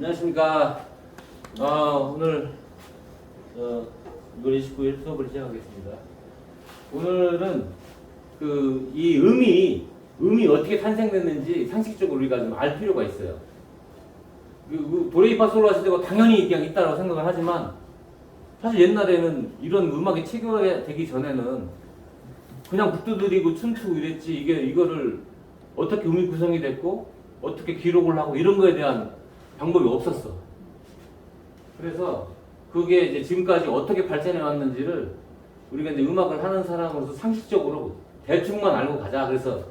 안녕하십니까. 오늘 6월 29일 수업을 시작하겠습니다. 오늘은 이 음이 어떻게 탄생됐는지 상식적으로 우리가 좀 알 필요가 있어요. 도레미파솔라시도가 당연히 그냥 있다고 생각을 하지만 사실 옛날에는 이런 음악이 체계되기 전에는 그냥 붓 두드리고 춤추고 이랬지 이거를 어떻게 음이 구성이 됐고 어떻게 기록을 하고 이런 거에 대한 방법이 없었어. 그래서 그게 이제 지금까지 어떻게 발전해 왔는지를 우리가 이제 음악을 하는 사람으로서 상식적으로 대충만 알고 가자. 그래서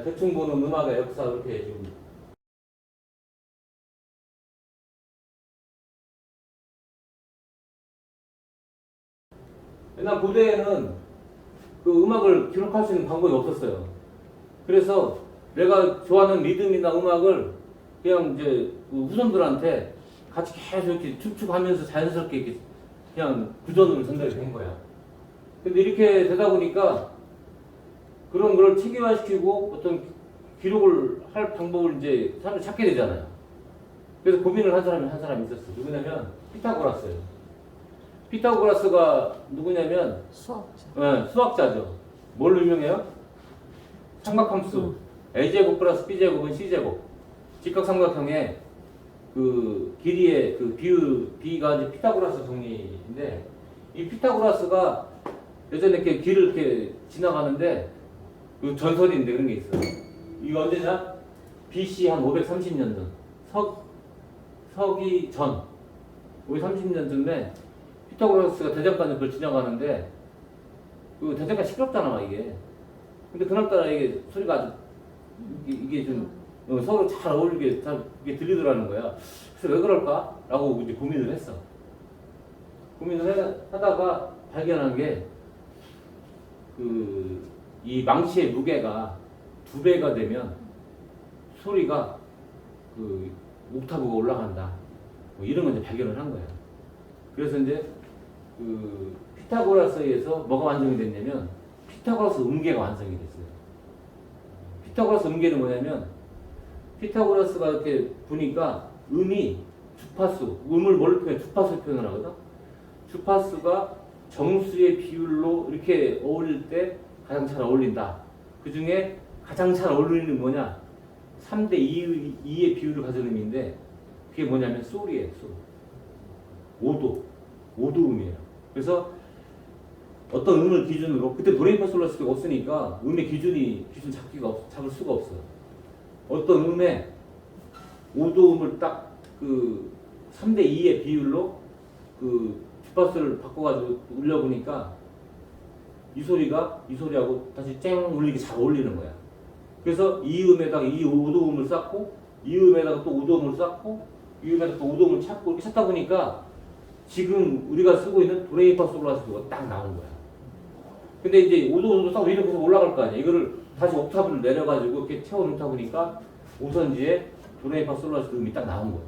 대충 보는 음악의 역사 이렇게 지금 옛날 고대에는 그 음악을 기록할 수 있는 방법이 없었어요. 그래서 내가 좋아하는 리듬이나 음악을 그냥 이제 그 후손들한테 같이 계속 이렇게 춤추고 하면서 자연스럽게 이렇게 그냥 구전으로 전달이 된 거야. 근데 이렇게 되다 보니까 그런 걸 체계화시키고 어떤 기록을 할 방법을 이제 사람들이 찾게 되잖아요. 그래서 고민을 한 사람이 있었어. 누구냐면 피타고라스예요. 피타고라스가 누구냐면 수학자죠. 뭘로 유명해요? 삼각함수. A제곱 플러스 B제곱은 C제곱. 직각삼각형의 그 길이의 그 B가 이제 피타고라스 정리인데, 이 피타고라스가 예전에 이렇게 길을 이렇게 지나가는데, 그 전설인데 그런 게 있어요. 이거 언제냐? BC 한 530년 전. 서기 전. 530년 전에 피타고라스가 대장간 옆을 지나가는데, 그 대장간 시끄럽잖아, 이게. 근데 그날따라 이게 소리가 아주, 이게 좀, 서로 잘 어울리게 이게 들리더라는 거야. 그래서 왜 그럴까? 라고 이제 고민을 했어. 하다가 발견한 게, 이 망치의 무게가 2배가 되면 소리가 옥타브가 올라간다. 뭐 이런 걸 이제 발견을 한 거야. 그래서 이제 피타고라스에 의해서 뭐가 완성이 됐냐면, 피타고라스 음계가 완성이 됐어요. 피타고라스 음계는 뭐냐면, 피타고라스가 이렇게 보니까 음이 주파수, 음을 뭘로 표현해? 주파수 표현을 하거든? 주파수가 정수의 비율로 이렇게 어울릴 때 가장 잘 어울린다. 그 중에 가장 잘 어울리는 뭐냐? 3대 2의 비율을 가진 음인데, 그게 뭐냐면 솔이에요, 솔. 5도 음이에요. 그래서 어떤 음을 기준으로, 그때 도레미파솔라시도가 없으니까 음의 기준 잡을 수가 없어요. 어떤 음에 5도 음을 딱 3대 2의 비율로 주파수를 바꿔가지고 울려보니까 이 소리하고 다시 쨍 울리기 잘 어울리는 거야. 그래서 이 음에다가 이 5도 음을 쌓고, 이 음에다가 또 5도 음을 쌓고, 이 음에다가 또 5도 음을 찾고 이렇게 찾다 보니까 지금 우리가 쓰고 있는 도레미파솔라시도가 딱 나온 거야. 근데 이제 5도 쌓고 이렇게 해서 올라갈 거 아니야. 이거를 다시 옥타브를 내려가지고 이렇게 채워놓다 보니까 오선지에 도레미파솔라시도 음이 딱 나온 거예요.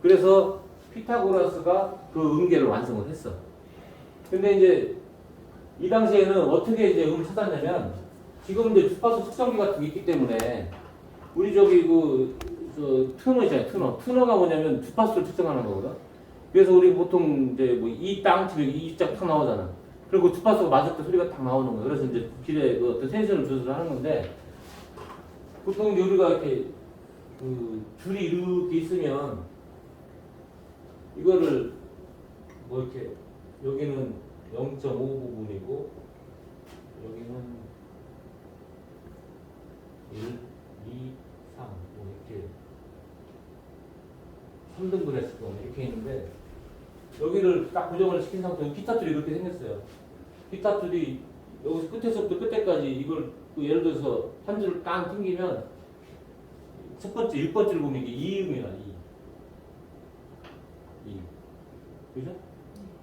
그래서 피타고라스가 그 음계를 완성을 했어. 근데 이제 이 당시에는 어떻게 이제 음을 찾았냐면, 지금 이제 주파수 측정기 같은 게 있기 때문에 우리 저기 트너 있잖아요. 트너가 뭐냐면 주파수를 측정하는 거거든. 그래서 우리 보통 이제 뭐 이 땅, 이짝 탁 나오잖아. 그리고 주파수가 맞을 때 소리가 탁 나오는 거예요. 그래서 이제 길에 어떤 텐션을 조절하는 건데, 보통 우리가 이렇게 줄이 이렇게 있으면 이거를 뭐 이렇게 여기는 0.5 부분이고 여기는 1, 2, 3 뭐 이렇게 3등분 했을 경우 이렇게 있는데, 여기를 딱 고정을 시킨 상태로 기타줄이 이렇게 생겼어요. 기타줄이 여기서 끝에서부터 끝에까지 이걸 예를 들어서 한 줄을 딱 당기면 첫 번째 1번째를 보면 이게 이음이야. 이. 그죠?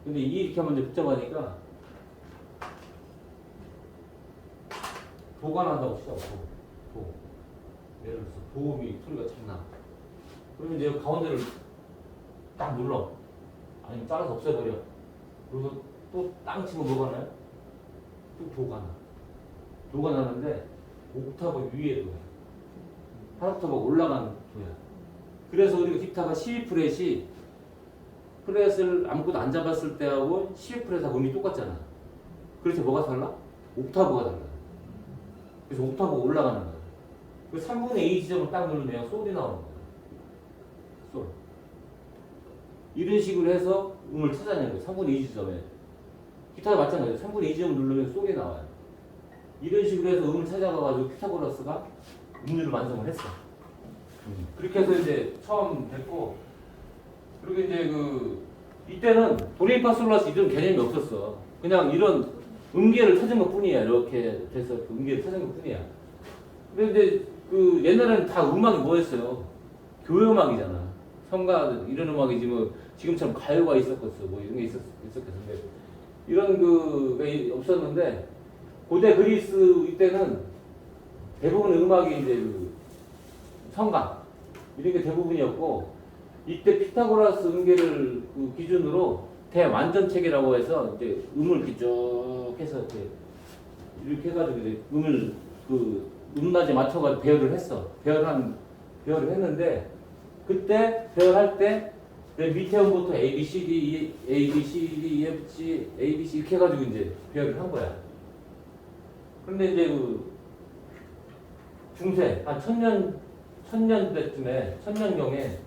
근데 이렇게 하면 이제 복잡하니까 도가 난다고 치자고. 도. 예를 들어서 도음이 소리가 잘 나. 그러면 이제 가운데를 딱 눌러. 아니면 잘라서 없애버려. 그리고 또 땅 치고 뭐가 나요? 또 도가 나. 도가 나는데 옥타브 위에 도야. 한 옥타브 올라가는 도야. 그래서 우리가 기타가 12프렛이 프렛을 아무것도 안 잡았을 때하고 12프렛하고 음이 똑같잖아. 그래서 뭐가 달라? 옥타브가 달라. 그래서 옥타브가 올라가는 거야. 그 3분의 2 지점을 딱 누르면 솔이 나오는 거야. 솔. 이런 식으로 해서 음을 찾아내는 거야. 3분의 2 지점에. 기타도 마찬가지야. 3분의 2 지점을 누르면 솔이 나와요. 이런 식으로 해서 음을 찾아가가지고 피타고라스가 음률을 완성을 했어. 그렇게 해서 이제 처음 됐고, 그리고 이제 이때는 도레미파솔라시 이런 개념이 없었어. 그냥 이런 음계를 찾은 것 뿐이야. 이렇게 돼서 음계를 찾은 것 뿐이야. 근데 이제 옛날에는 다 음악이 뭐였어요? 교회 음악이잖아. 성가 이런 음악이지 뭐 지금처럼 가요가 있었겠어. 뭐 이런 게 있었겠는데 이런 가 없었는데 고대 그리스 이때는 대부분의 음악이 이제 성가 이런 게 대부분이었고 이때 피타고라스 음계를 기준으로 대완전체계라고 해서 이제 음을 이렇게 쭉 해서 이렇게 해가지고 이제 음을 음낮에 맞춰가지고 배열을 했어. 배열을 했는데 그때 배열할 때 맨 밑에 음부터 A, B, C, D, A, B, C, D, E, F, G, A, B, C 이렇게 해가지고 이제 배열을 한 거야. 그런데 이제 중세 한 천년대쯤에 천년경에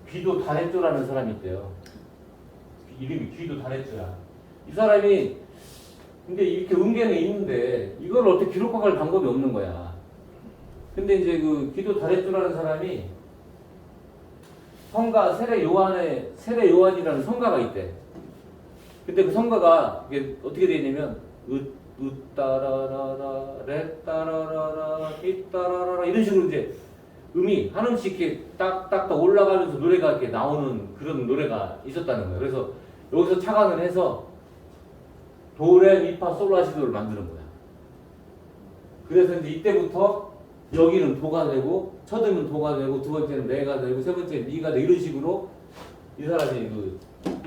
귀도 다레조라는 사람이 있대요. 이름이 귀도 다레조야. 이 사람이 근데 이렇게 음계는 있는데 이걸 어떻게 기록할 방법이 없는 거야. 근데 이제 귀도 다레조라는 사람이 성가 세례 요한이라는 성가가 있대. 근데 그 성가가 이게 어떻게 되냐면 따라라라 레 따라라라 이 따라라라 이런 식으로 이제 음이 한 음씩 이렇게 딱딱딱 올라가면서 노래가 이렇게 나오는 그런 노래가 있었다는 거예요. 그래서 여기서 착안을 해서 도레 미파 솔라시도를 만드는 거야. 그래서 이제 이때부터 여기는 도가 되고 첫 음은 도가 되고 두 번째는 레가 되고 세 번째는 미가 되고 이런 식으로 이 사람이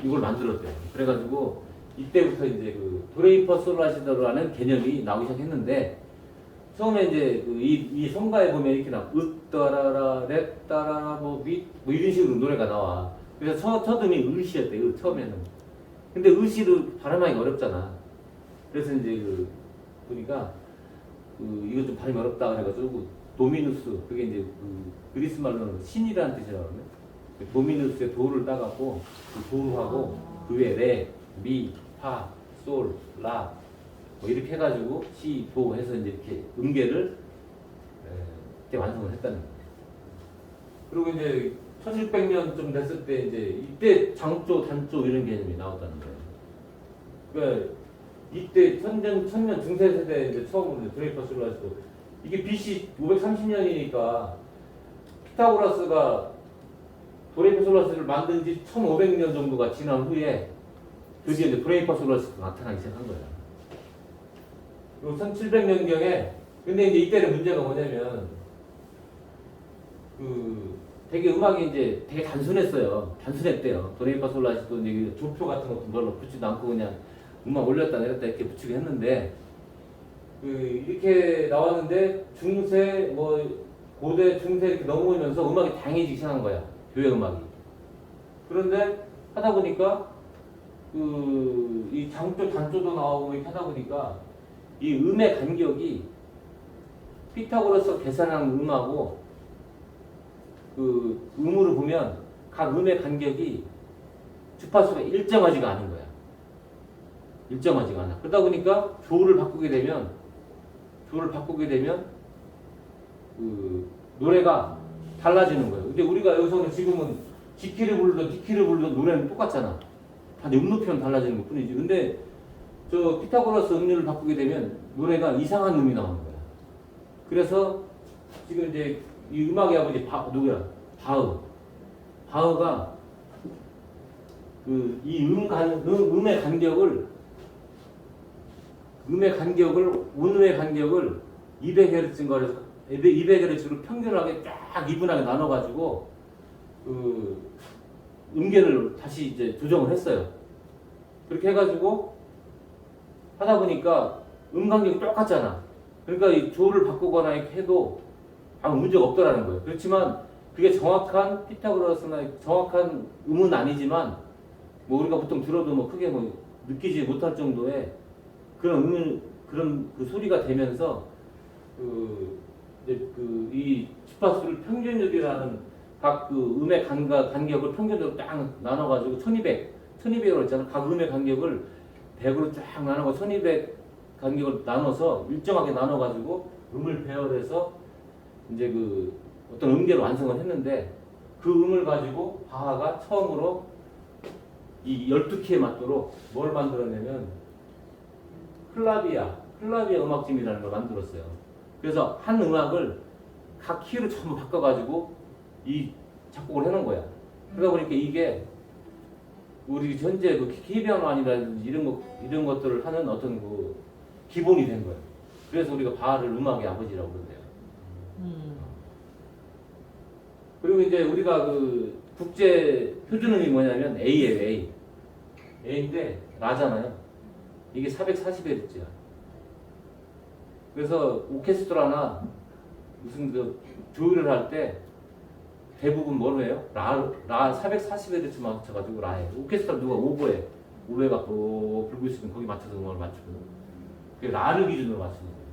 이걸 만들었대요. 그래가지고 이때부터 이제 도레미파 솔라시도라는 개념이 나오기 시작했는데 처음에 이제 이 성가에 보면 이렇게 나와 으따라라 렛따라라 뭐 이런 식으로 노래가 나와. 그래서 첫 음이 을시였대. 처음에는. 근데 을시를 발음하기 어렵잖아. 그래서 이제 보니까 이거 좀 발음이 어렵다 그래가지고 도미누스 그게 이제 그리스 말로는 신이라는 뜻이라고 하거든요. 도미누스의 도를 따갖고 도루하고 그 외에 레, 미, 파, 솔, 라 뭐 이렇게 해가지고 시, 도 해서 이제 이렇게 음계를 이렇게 완성을 했다는 거예요. 그리고 이제 1600년 됐을 때 이제 이때 장조, 단조 이런 개념이 나왔다는 거예요. 그러니까 이때 천년 중세 세대 이제 처음으로 도레미파 솔라시도 이게 BC 530년이니까 피타고라스가 도레미파 솔라시도를 만든 지 1500년 정도가 지난 후에 드디어 이제 도레미파 솔라시도가 나타나기 시작한 거야. 그리고 1700년경에 근데 이제 이때는 문제가 뭐냐면 되게 음악이 이제 되게 단순했대요. 도레미파 솔라시도 이제 조표 같은 것도 별로 붙지도 않고 그냥 음악 올렸다 내렸다 이렇게 붙이고 했는데 이렇게 나왔는데 중세 고대 중세 이렇게 넘어오면서 음악이 다양해지기 시작한 거야. 교회 음악이. 그런데 하다 보니까 이 장조 단조도 나오고 이렇게 하다 보니까 이 음의 간격이 피타고라스가 계산한 음하고 음으로 보면 각 음의 간격이 주파수가 일정하지가 않은 거야. 일정하지가 않아. 그러다 보니까 조를 바꾸게 되면 노래가 달라지는 거예요. 근데 우리가 여기서는 지금은 G키를 부르던 D키를 부르던 노래는 똑같잖아. 다 음 높이는 달라지는 것 뿐이지. 근데 저 피타고라스 음률을 바꾸게 되면 노래가 이상한 음이 나오는 거야. 그래서 지금 이제 이 음악의 아버지 누구야? 바흐가 이 음의 간격을 운음의 간격을 200Hz인가 그래서 200Hz로 평균하게 쫙 이분하게 나눠가지고 음계를 다시 이제 조정을 했어요. 그렇게 해가지고 하다 보니까 음 간격이 똑같잖아. 그러니까 이 조를 바꾸거나 이렇게 해도 아무 문제가 없더라는 거예요. 그렇지만 그게 정확한 피타고라스나 정확한 음은 아니지만 뭐 우리가 보통 들어도 뭐 크게 뭐 느끼지 못할 정도의 그런 그런 그 소리가 되면서 이 주파수를 평균율이라는 각 그 음의 간격을 평균적으로 딱 나눠가지고 1200으로 했잖아. 각 음의 간격을 100으로 쫙 나눠고 1200 간격을 나눠서 일정하게 나눠가지고 음을 배열해서 이제 그 어떤 음계를 완성을 했는데 그 음을 가지고 바하가 처음으로 이 12키에 맞도록 뭘 만들었냐면 클라비아 음악집이라는 걸 만들었어요. 그래서 한 음악을 각 키로 전부 바꿔가지고 이 작곡을 해놓은 거야. 그러다 보니까 이게 우리 현재 그 키비아노안이라든지 이런 것들을 하는 어떤 그 기본이 된 거예요. 그래서 우리가 바하를 음악의 아버지라고 그러는데요. 그리고 이제 우리가 그 국제 표준음이 뭐냐면 A예요, A. A인데 라잖아요. 이게 440Hz야. 그래서 오케스트라나 무슨 그 조율을 할 때 대부분 뭐로 해요? 라 440Hz 맞춰가지고 라해. 오케스트라 누가 오보에 갖고 불고 있으면 거기 맞춰서 음악을 맞추거든. 그게 라를 기준으로 맞추는 거예요.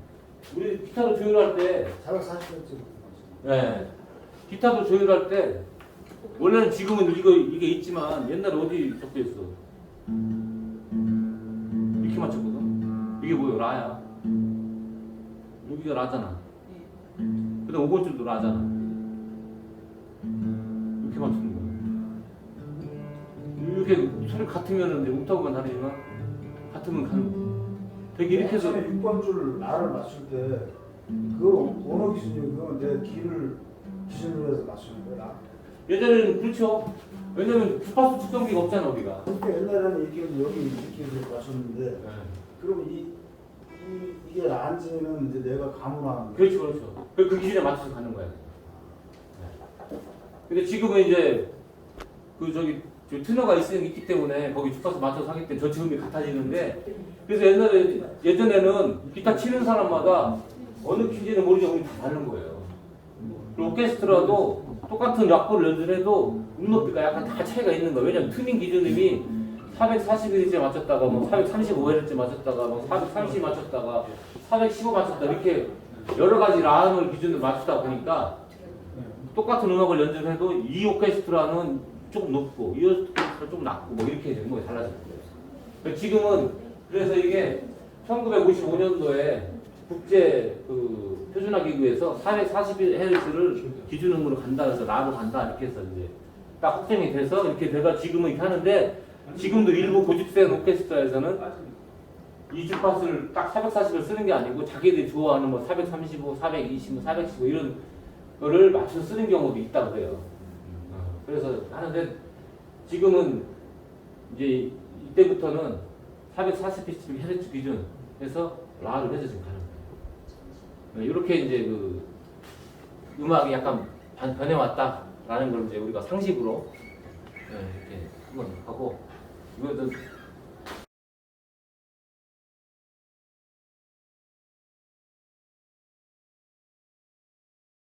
우리 기타도 조율할 때 440Hz. 네. 기타도 조율할 때 원래는 지금은 이게 있지만 옛날에 어디 적혀 있어? 이렇게 맞췄거든. 이게 뭐예요? 라야. 여기가 라잖아. 그다음 5번 줄도 라잖아. 이렇게 맞추는 거야. 이렇게 소리 같으면은 이제 옥타브만 다르지만 같으면 가는 거야. 되게 이렇게 해서 6번 줄 라를 맞출 때 그걸 언어 기준이고 그건 내 귀를 기준으로 해서 맞추는 거야. 라. 예전에는 그렇죠. 왜냐면 주파수 측정기가 없잖아 우리가. 그러니까 옛날에는 이렇게 여기 이렇게 해서 맞췄는데 그러면 이게 라인지는 이제 내가 감으로 하는 거야. 그렇죠. 그 기준에 맞춰서 가는 거야. 근데 지금은 이제 그 저 트너가 있기 때문에 거기 주파수 맞춰서 하기 때문에 저지음이 같아지는데 그래서 예전에는 기타 치는 사람마다 어느 키인지는 모르지만 우리 다 다른 거예요. 그리고 오케스트라도 똑같은 악보를 연주해도 음높이가 약간 다 차이가 있는 거예요. 왜냐면 튜닝 기준음이 441Hz 맞췄다가 뭐 435Hz 맞췄다가 뭐 430 맞췄다가 415 맞췄다 이렇게 여러 가지 라음을 기준으로 맞추다 보니까 똑같은 음악을 연주를 해도 이 오케스트라는 조금 높고 이 오케스트라 좀 낮고 뭐 이렇게 음악이 달라져요. 지금은 그래서 이게 1955년도에 국제 그 표준화 기구에서 441Hz를 기준음으로 간다 해서 라로 간다 이렇게 해서 이제 딱 확정이 돼서 이렇게 돼가 지금은 이렇게 하는데 지금도 일부 고집센 오케스트라에서는 이 주파수를 딱 440을 쓰는 게 아니고 자기들이 좋아하는 뭐 435, 420, 415 이런 거를 맞춰서 쓰는 경우도 있다고 해요. 그래서 하는데 지금은 이제 이때부터는 440Hz 기준에서 라를 해서 지금 가는 거예요. 이렇게 이제 그 음악이 약간 변해왔다라는 걸 이제 우리가 상식으로 이렇게 한번 하고 이것도